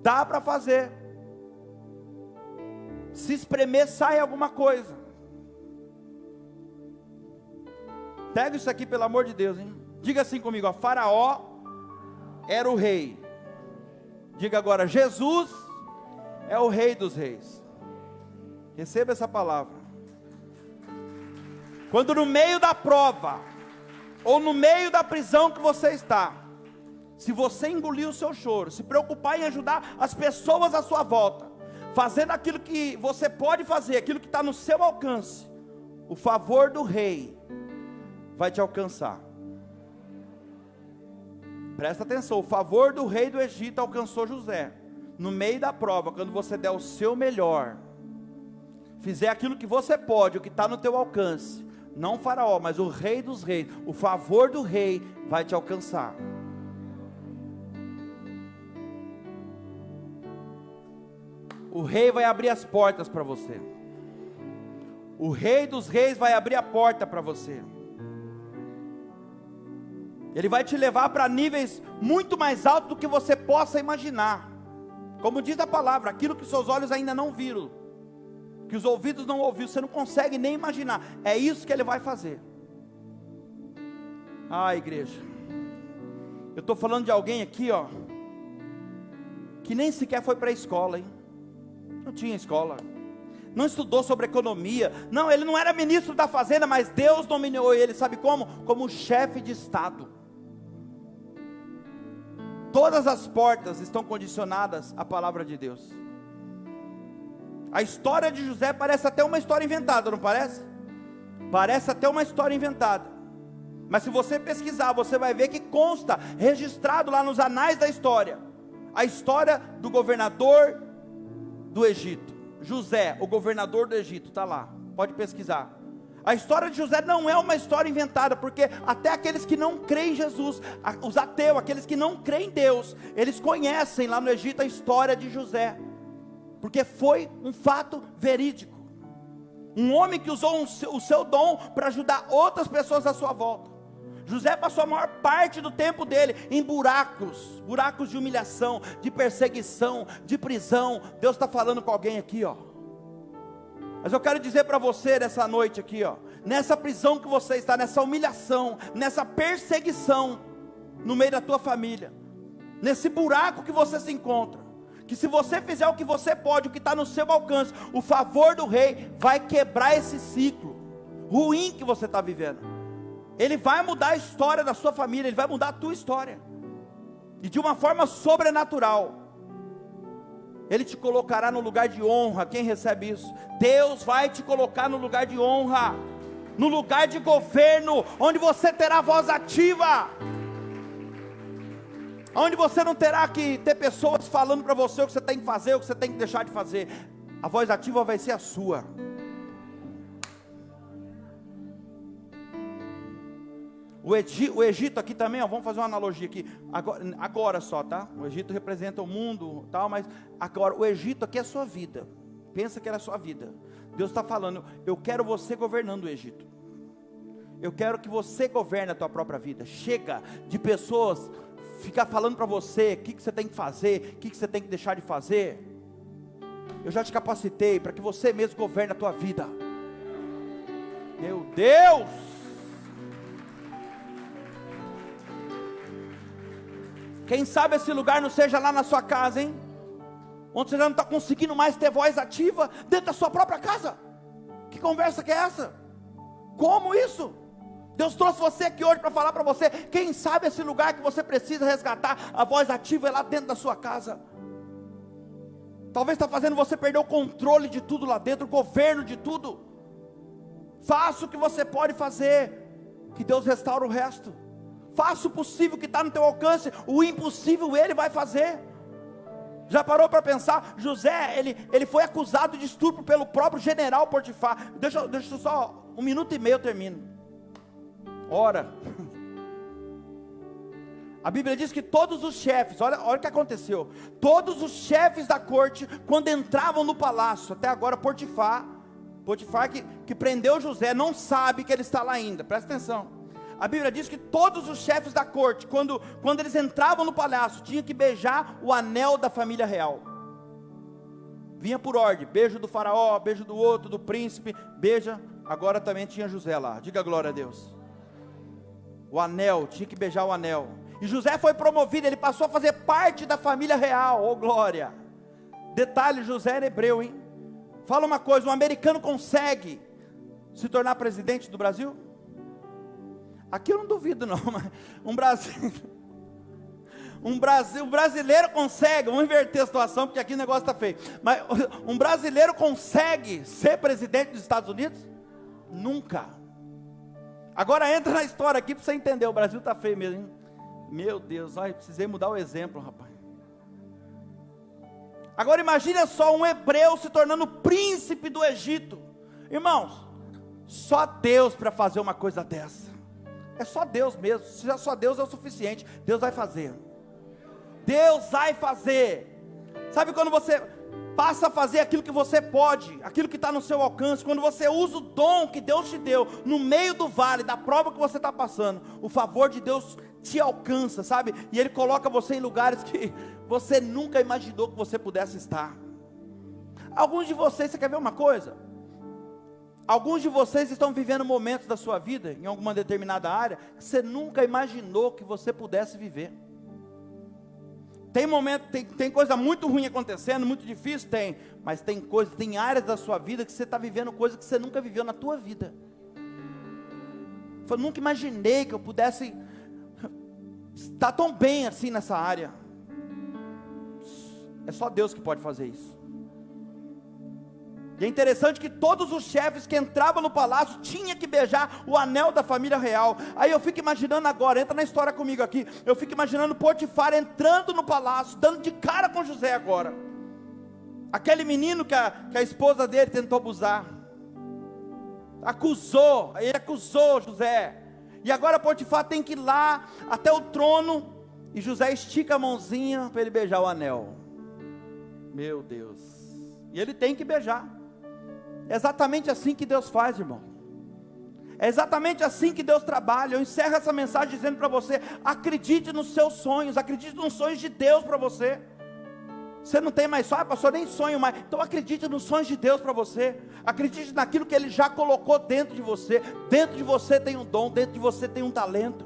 dá para fazer. Se espremer sai alguma coisa. Pega isso aqui pelo amor de Deus, hein? Diga assim comigo, ó, Faraó era o rei. Diga agora, Jesus é o rei dos reis. Receba essa palavra. Quando no meio da prova, ou no meio da prisão que você está, se você engolir o seu choro, se preocupar em ajudar as pessoas à sua volta, fazendo aquilo que você pode fazer, aquilo que está no seu alcance, o favor do rei vai te alcançar. Presta atenção, o favor do rei do Egito alcançou José, no meio da prova, quando você der o seu melhor, fizer aquilo que você pode, o que está no teu alcance, não o Faraó, mas o rei dos reis, o favor do rei vai te alcançar. O rei vai abrir as portas para você, o rei dos reis vai abrir a porta para você. Ele vai te levar para níveis muito mais altos do que você possa imaginar. Como diz a palavra, aquilo que seus olhos ainda não viram, que os ouvidos não ouviram, você não consegue nem imaginar. É isso que Ele vai fazer. Ah, igreja, eu estou falando de alguém aqui, ó, que nem sequer foi para a escola, hein? Não tinha escola, não estudou sobre economia, não, ele não era ministro da fazenda, mas Deus nomeou ele, sabe como? Como chefe de estado. Todas as portas estão condicionadas à palavra de Deus. A história de José parece até uma história inventada, não parece? Parece até uma história inventada. Mas se você pesquisar, você vai ver que consta, registrado lá nos anais da história, a história do governador do Egito. José, o governador do Egito, está lá, pode pesquisar. A história de José não é uma história inventada, porque até aqueles que não creem em Jesus, os ateus, aqueles que não creem em Deus, eles conhecem lá no Egito a história de José, porque foi um fato verídico. Um homem que usou o seu dom para ajudar outras pessoas à sua volta. José passou a maior parte do tempo dele em buracos de humilhação, de perseguição, de prisão. Deus está falando com alguém aqui, ó. Mas eu quero dizer para você nessa noite aqui, ó, nessa prisão que você está, nessa humilhação, nessa perseguição no meio da tua família, nesse buraco que você se encontra, que se você fizer o que você pode, o que está no seu alcance, o favor do rei vai quebrar esse ciclo ruim que você está vivendo. Ele vai mudar a história da sua família, ele vai mudar a tua história, e de uma forma sobrenatural. Ele te colocará no lugar de honra. Quem recebe isso? Deus vai te colocar no lugar de honra, no lugar de governo, onde você terá voz ativa, onde você não terá que ter pessoas falando para você o que você tem que fazer, o que você tem que deixar de fazer. A voz ativa vai ser a sua. O Egito aqui também, ó, vamos fazer uma analogia aqui, agora só, tá? O Egito representa o mundo, tal, mas agora, o Egito aqui é a sua vida, pensa que era a sua vida. Deus está falando, eu quero você governando o Egito, eu quero que você governe a tua própria vida. Chega de pessoas ficar falando para você, o que você tem que fazer, o que você tem que deixar de fazer. Eu já te capacitei, para que você mesmo governe a tua vida. Meu Deus! Quem sabe esse lugar não seja lá na sua casa, hein? Onde você já não está conseguindo mais ter voz ativa dentro da sua própria casa. Que conversa que é essa? Como isso? Deus trouxe você aqui hoje para falar para você. Quem sabe esse lugar que você precisa resgatar a voz ativa é lá dentro da sua casa. Talvez está fazendo você perder o controle de tudo lá dentro, o governo de tudo. Faça o que você pode fazer, que Deus restaura o resto. Faça o possível que está no teu alcance, o impossível Ele vai fazer. Já parou para pensar? José, ele foi acusado de estupro pelo próprio general Potifar. Deixa eu só, 1 minuto e meio eu termino. Ora, a Bíblia diz que todos os chefes, olha o que aconteceu, todos os chefes da corte, quando entravam no palácio, até agora Potifar que prendeu José, não sabe que ele está lá ainda, presta atenção. A Bíblia diz que todos os chefes da corte, quando eles entravam no palácio, tinham que beijar o anel da família real. Vinha por ordem, beijo do faraó, beijo do outro, do príncipe, beija. Agora também tinha José lá, diga glória a Deus. O anel, tinha que beijar o anel. E José foi promovido, ele passou a fazer parte da família real, oh glória. Detalhe, José era hebreu, hein? Fala uma coisa, um americano consegue se tornar presidente do Brasil? Aqui eu não duvido não, mas um brasileiro consegue, vamos inverter a situação, porque aqui o negócio está feio, mas um brasileiro consegue ser presidente dos Estados Unidos? Nunca. Agora entra na história aqui para você entender, o Brasil está feio mesmo, hein? Meu Deus, olha, precisei mudar o exemplo, rapaz. Agora imagine só um hebreu se tornando príncipe do Egito. Irmãos, só Deus para fazer uma coisa dessa. É só Deus mesmo, se já só Deus é o suficiente, Deus vai fazer. Deus vai fazer. Sabe quando você passa a fazer aquilo que você pode, aquilo que está no seu alcance, quando você usa o dom que Deus te deu, no meio do vale, da prova que você está passando, o favor de Deus te alcança, sabe? E Ele coloca você em lugares que você nunca imaginou que você pudesse estar. Alguns de vocês, você quer ver uma coisa? Alguns de vocês estão vivendo momentos da sua vida, em alguma determinada área, que você nunca imaginou que você pudesse viver. Tem momento, tem coisa muito ruim acontecendo, muito difícil, tem, mas tem áreas da sua vida que você está vivendo coisas que você nunca viveu na tua vida. Eu nunca imaginei que eu pudesse estar tão bem assim nessa área. É só Deus que pode fazer isso. E é interessante que todos os chefes que entravam no palácio tinham que beijar o anel da família real. Aí eu fico imaginando agora, entra na história comigo aqui, eu fico imaginando Potifar entrando no palácio, dando de cara com José agora. Aquele menino que a esposa dele tentou abusar, ele acusou José. E agora Potifar tem que ir lá até o trono, e José estica a mãozinha para ele beijar o anel. Meu Deus. E ele tem que beijar. É exatamente assim que Deus faz, irmão. É exatamente assim que Deus trabalha. Eu encerro essa mensagem dizendo para você: acredite nos seus sonhos, acredite nos sonhos de Deus para você. Você não tem mais sonho, pastor, nem sonho mais. Então acredite nos sonhos de Deus para você. Acredite naquilo que Ele já colocou dentro de você. Dentro de você tem um dom, dentro de você tem um talento.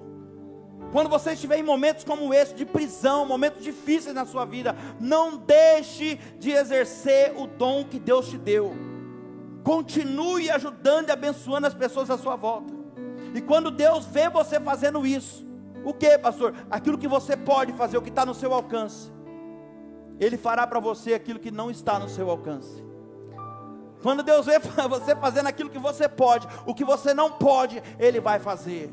Quando você estiver em momentos como esse, de prisão, momentos difíceis na sua vida, não deixe de exercer o dom que Deus te deu. Continue ajudando e abençoando as pessoas à sua volta. E quando Deus vê você fazendo isso, o que, pastor? Aquilo que você pode fazer, o que está no seu alcance, Ele fará para você aquilo que não está no seu alcance. Quando Deus vê você fazendo aquilo que você pode, o que você não pode, Ele vai fazer.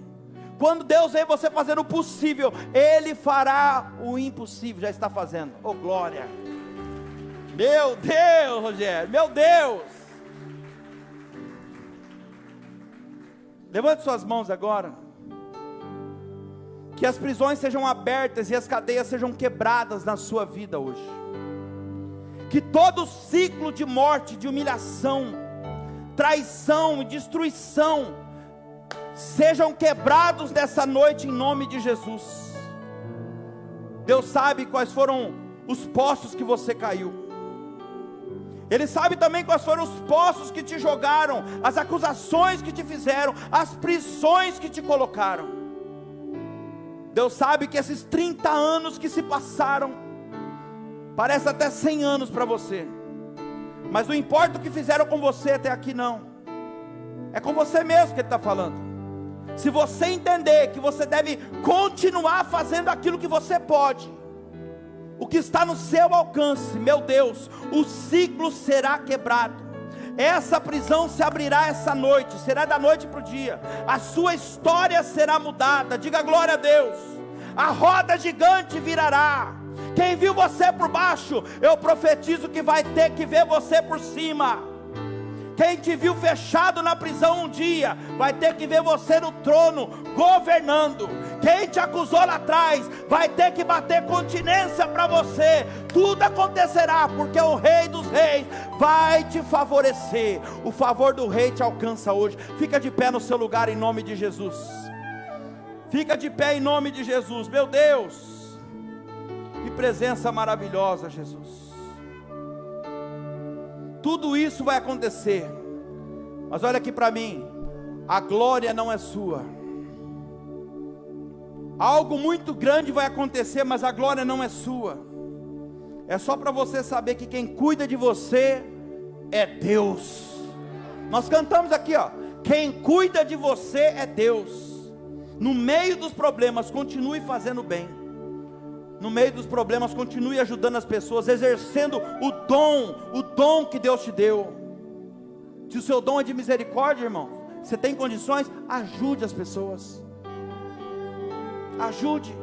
Quando Deus vê você fazendo o possível, Ele fará o impossível. Já está fazendo. Oh glória! Meu Deus, Rogério, meu Deus! Levante suas mãos agora. Que as prisões sejam abertas e as cadeias sejam quebradas na sua vida hoje. Que todo ciclo de morte, de humilhação, traição e destruição sejam quebrados nessa noite em nome de Jesus. Deus sabe quais foram os poços que você caiu. Ele sabe também quais foram os poços que te jogaram, as acusações que te fizeram, as prisões que te colocaram. Deus sabe que esses 30 anos que se passaram, parece até 100 anos para você, mas não importa o que fizeram com você até aqui não, é com você mesmo que Ele está falando. Se você entender que você deve continuar fazendo aquilo que você pode, o que está no seu alcance, meu Deus, o ciclo será quebrado. Essa prisão se abrirá essa noite, será da noite para o dia. A sua história será mudada. Diga glória a Deus. A roda gigante virará. Quem viu você por baixo, eu profetizo que vai ter que ver você por cima. Quem te viu fechado na prisão um dia, vai ter que ver você no trono, governando. Quem te acusou lá atrás, vai ter que bater continência para você. Tudo acontecerá, porque o Rei dos Reis vai te favorecer. O favor do Rei te alcança hoje. Fica de pé no seu lugar em nome de Jesus. Fica de pé em nome de Jesus. Meu Deus, que presença maravilhosa, Jesus. Tudo isso vai acontecer, mas olha aqui para mim, a glória não é sua. Algo muito grande vai acontecer, mas a glória não é sua. É só para você saber que quem cuida de você é Deus. Nós cantamos aqui, ó, quem cuida de você é Deus. No meio dos problemas, continue fazendo bem. No meio dos problemas, continue ajudando as pessoas, exercendo o dom que Deus te deu. Se o seu dom é de misericórdia, irmão, você tem condições, ajude as pessoas. Ajude.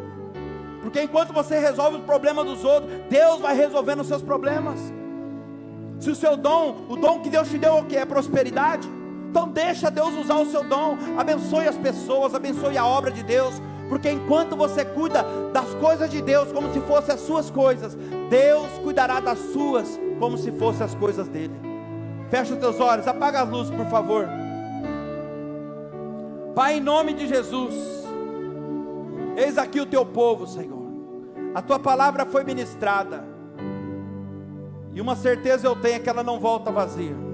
Porque enquanto você resolve os problemas dos outros, Deus vai resolvendo os seus problemas. Se o seu dom, o dom que Deus te deu é o que? É prosperidade? Então deixa Deus usar o seu dom. Abençoe as pessoas, abençoe a obra de Deus. Porque enquanto você cuida das coisas de Deus como se fossem as suas coisas, Deus cuidará das suas como se fossem as coisas dele. Fecha os teus olhos, apaga as luzes por favor. Pai, em nome de Jesus, eis aqui o teu povo, Senhor. A tua palavra foi ministrada, e uma certeza eu tenho é que ela não volta vazia.